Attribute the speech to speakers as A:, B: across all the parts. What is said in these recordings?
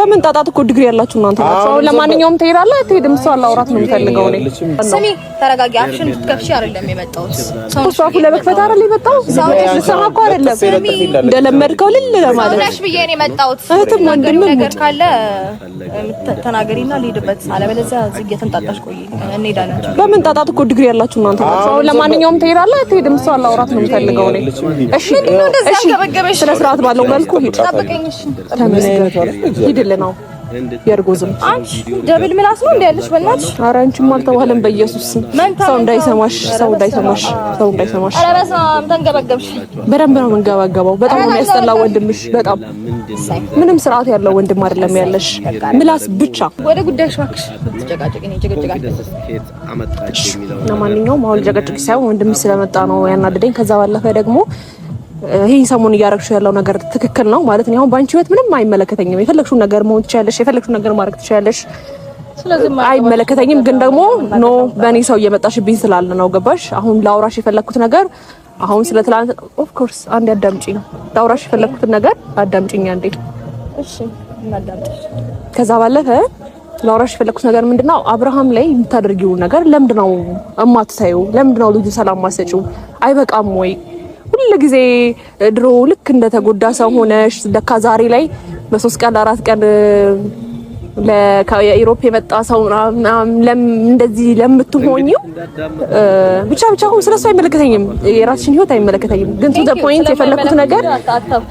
A: በምን ጣጣት እኮ ዲግሪ ያላችሁ እናንተ ናችሁ። አሁን ለማንኛውም ትሄዳለህ አትሄድም? እሷ አላውራት ነው የምፈልገው እኔ።
B: ስሚ ተረጋጊ። አፍሽን ትከፍሺ አይደለም የመጣሁት።
A: እሷ አፉ ለመክፈት አይደል የመጣው? ልሰማ እኮ አይደለም እንደለመድከው ልል ለማለት
B: ነሽ ብዬ ነው የመጣሁት።
A: እህትም ወንድምም
B: ነገር ካለ ተናገሪና ልሂድበት፣ አለበለዚያ እዚህ እየተንጣጣሽ ቆይ እንሄዳለን።
A: በምን ጣጣት እኮ ዲግሪ ያላችሁ እናንተ ናችሁ። አሁን ለማንኛውም ትሄዳለህ አትሄድም? እሷ አላውራት ነው የምፈልገው እኔ። እሺ እሺ ስለ ስርዓት ባለው መልኩ ሂድ።
B: ጠብቀኝሽ
A: ሂድልህ ነው የርጎዝም
B: አንቺ ደብል ምላስ ነው እንደ ያለሽ በእናትሽ።
A: ኧረ አንቺም አልተባለም በኢየሱስ ሰው እንዳይሰማሽ። ኧረ በስመ አብ ተንገበገብሽ። በደንብ ነው የምንገባገበው። በጣም ነው የሚያስጠላው ወንድምሽ። በጣም ምንም ስርዓት ያለው ወንድም አይደለም ያለሽ፣ ምላስ ብቻ። ወደ ጉዳይሽ እባክሽ። ተጨቃጨቅኝ ጀገጀጋለሽ። ለማንኛውም አሁን ጀገጀግ ሳይሆን ወንድምሽ ስለመጣ ነው ያናደደኝ። ከዛ ባለፈ ደግሞ ይሄ ሰሞኑን እያረግሽው ያለው ነገር ትክክል ነው ማለት ነው። አሁን ባንቺ ህይወት ምንም አይመለከተኝም። የፈለግሽው ነገር መሆን ትችያለሽ፣ የፈለግሽው ነገር ማድረግ ትችያለሽ። ስለዚህ አይመለከተኝም። ግን ደግሞ ኖ በእኔ ሰው እየመጣሽብኝ ስላለ ነው። ገባሽ? አሁን ላውራሽ የፈለግኩት ነገር አሁን ስለ ትላንት ኦፍ ኮርስ አንዴ አዳምጪኝ። ላውራሽ የፈለግኩት ነገር አዳምጪኝ አንዴ። እሺ እናዳምጥሽ። ከዛ ባለፈ ላውራሽ የፈለግኩት ነገር ምንድነው? አብርሃም ላይ የምታደርጊው ነገር ለምንድነው እማትታዩ? ለምንድነው ልጁ ሰላም ማሰጪው? አይበቃም ወይ? ሁሉ ጊዜ ድሮ ልክ እንደተጎዳ ሰው ሆነሽ ደካ ዛሬ ላይ በ3 ቀን 4 ቀን ለኢሮፕ የመጣ ሰው እንደዚህ ለምትሆኚው ብቻ አሁን ስለሱ አይመለከተኝም። የራስሽን ህይወት አይመለከተኝም። ግን ቱ ዘ ፖይንት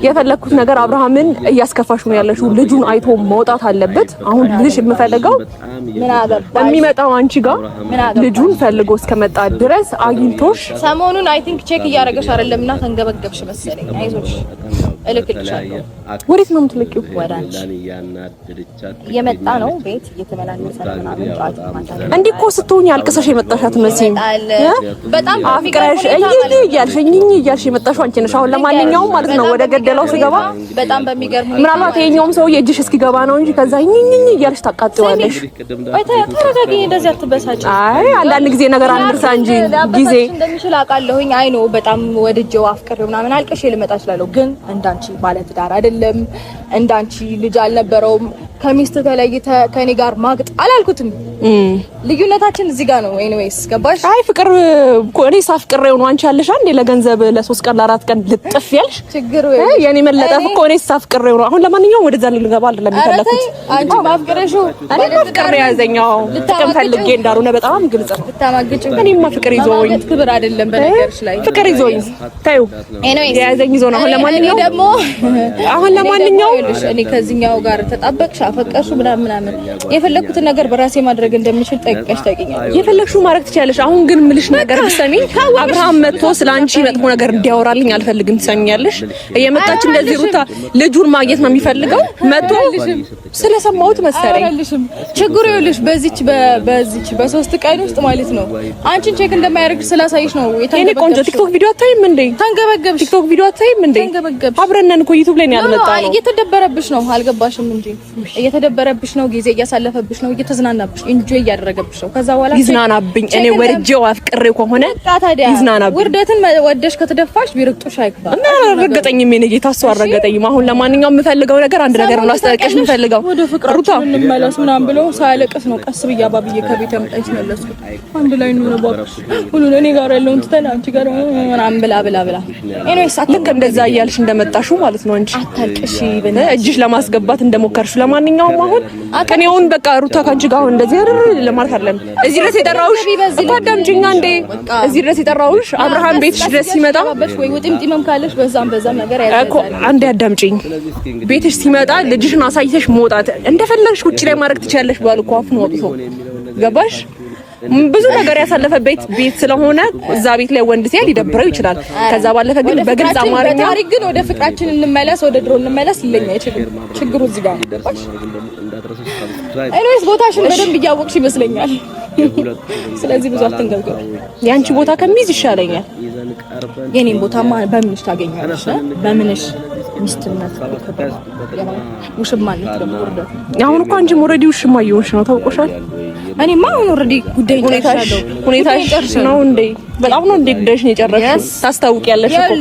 A: የፈለኩት ነገር አብርሃምን እያስከፋሽ ነው ያለሽው። ልጁን አይቶ መውጣት አለበት። አሁን ልጅ የምፈልገው የሚመጣው አንቺ ጋር ልጁን ፈልጎ እስከመጣ ድረስ አግኝቶሽ
B: ሰሞኑን አይ ቲንክ ቼክ እያደረገሽ አይደለምና ተንገበገብሽ መሰለኝ። አይዞሽ እልክልሻለሁ።
A: ወዴት ነው የምትልኪው?
B: ወዳንቺ እየመጣ ነው ቤት እየተመላለሰ ምናምን ጫት ማታ
A: እንዲህ እኮ ስትሆኚ አልቅሰሽ የመጣሽ አትመስይም።
B: በጣም
A: አፍቅረሽ እያልሽ የመጣሽው አንቺ ነሽ። አሁን ለማንኛውም ማለት ነው ወደ ገደለው ስገባ
B: በጣም በሚገርም
A: ምናልባት የኛውም ሰው የእጅሽ እስኪገባ ነው እንጂ ከዛ እያልሽ ታቃጥዋለሽ።
B: ወይ ተረጋጊ፣ እንደዚህ አትበሳጭ።
A: አይ አንዳንድ ጊዜ ነገር አንርሳ እንጂ ጊዜ
B: እንደሚችል አውቃለሁኝ። አይ ነው በጣም ወድጄው አፍቅሬው ምናምን አልቅሼ ልመጣ እችላለሁ። ግን እንዳንቺ ማለት ዳር አይደለም፣ እንዳንቺ ልጅ አልነበረውም። ከሚስት ተለይተ ከኔ ጋር ማግጥ አላልኩትም። ልዩነታችን እዚህ ጋር ነው። ኤኒዌይስ ገባሽ?
A: አይ ፍቅር ኮኔ ሳፍቅሬው ነው። አንቺ ያለሽ አንዴ ለገንዘብ ለ3 ቀን ለ4 ቀን ልጥፍ ያልሽ
B: ችግር
A: የኔ መለጠፍ ኮኔ ሳፍቅሬው ነው። አሁን ለማንኛውም ወደዛ ልገባ አይደለም የሚፈልኩት።
B: አንቺ ማፍቅረሽው
A: እኔ ማፍቅር ያዘኛው ጥቅም ፈልጌ እንዳልሆነ በጣም ግልጽ ነው።
B: ልታማግጭ
A: እኔማ ፍቅር ይዞኝ
B: ክብር አይደለም በነገርሽ ላይ
A: ፍቅር ይዞኝ ታዩ
B: ኤኒዌይስ
A: ያዘኝ ይዞ ነው። አሁን ለማንኛውም
B: እኔ ከዚህኛው ጋር ተጣበቅሽ አፈቀርሽ ምናምን የፈለኩትን ነገር በራሴ ማድረግ እንደምችል ጠይቀሽ ታውቂኛለሽ።
A: የፈለግሽው ማድረግ ትችያለሽ። አሁን ግን ምልሽ ነገር ብትሰሚ አብርሃም መጥቶ ስላንቺ መጥፎ ነገር እንዲያወራልኝ አልፈልግም። ትሰሚኛለሽ? እየመጣች እንደዚህ ሩታ ልጁን ማግኘት ነው የሚፈልገው። መጥቶ ስለሰማሁት መሰለኝ
B: ችግሩ ይኸውልሽ በዚች በ3 ቀን ውስጥ ማለት ነው አንቺን ቼክ እንደማያደርግ ስላሳይሽ ነው።
A: የኔ ቆንጆ ቲክቶክ ቪዲዮ አታይም እንዴ?
B: ተንገበገብሽ።
A: ቲክቶክ ቪዲዮ አታይም እንዴ? አብረን ነን እኮ ዩቲዩብ ላይ ነው ያልመጣነው።
B: እየተደበረብሽ ነው አልገባሽም እንዴ? እየተደበረብሽ ነው፣ ጊዜ እያሳለፈብሽ ነው፣ እየተዝናናብሽ ኢንጆይ እያደረገብሽ ነው። ከዛ በኋላ
A: ይዝናናብኝ። እኔ ወርጄው አፍቅሬው ከሆነ ይዝናናብኝ።
B: ውርደትን ወደሽ ከተደፋሽ ቢርቅጡሽ አይክፋ
A: እና አልረገጠኝም። የኔ ጌታ እሱ አልረገጠኝም። አሁን ለማንኛውም የምፈልገው ነገር አንድ ነገር ነው ላስጠነቅቅሽ የምፈልገው
B: ወደ ፍቅራችን እንመለስ ምናምን ብሎ ሳያለቅስ ነው ቀስ ብዬ አባብዬ ከቤት ያመጣኝ ሲመለስ አንድ ላይ ነው ባክሽ ሁሉ እኔ ጋር ያለውን ትተን አንቺ ጋር ምናምን ብላ ኤኒዌይስ
A: ልክ እንደዛ እያልሽ እንደመጣሽው ማለት ነው እንጂ
B: አታልቅሽ
A: እጅሽ ለማስገባት እንደሞከርሽ። ለማንኛውም አሁን ከኔውን በቃ ሩታ ካንቺ ጋር እንደዚህ ለማለት አይደለም እዚህ ድረስ የጠራውሽ እኮ አዳምጪኝ አንዴ። እዚህ ድረስ የጠራውሽ አብርሃም ቤትሽ ድረስ ሲመጣ
B: ወይ ወጥምጥምም ካለሽ በዛም ነገር ያለው
A: እኮ አንዴ አዳምጪኝ። ቤትሽ ሲመጣ ልጅሽን አሳይተሽ መውጣት እንደፈለግሽ ውጪ ላይ ማድረግ ትችያለሽ ባል እኮ አፉን ወጥቶ ገባሽ? ብዙ ነገር ያሳለፈ ቤት ስለሆነ እዛ ቤት ላይ ወንድ ሲያል ሊደብረው ይችላል። ከዛ ባለፈ ግን በግልጽ አማርኛ
B: ታሪክ ግን ወደ ፍቅራችን እንመለስ ወደ ድሮ እንመለስ ይለኛ አይችልም። ችግሩ እዚህ ጋር ነው። ኤኒዌይስ ቦታሽን በደንብ እያወቅሽ ይመስለኛል። ስለዚህ ብዙ አትንገብገብ።
A: ያንቺ ቦታ ከሚይዝ ይሻለኛል።
B: የኔን ቦታማ በምንሽ ታገኛለሽ? በምንሽ ሚስትነት ውሽማነት ደግሞ ወርደ
A: አሁን እኮ አንቺ ኦልሬዲ ውሽማ እየሆንሽ ነው ታውቆሻል።
B: እኔማ አሁን ኦልሬዲ ጉዳይሽ
A: ነው እንዴ? በጣም ነው እንዴ ጉዳይሽን የጨረስሽው? ታስታውቂያለሽ እኮ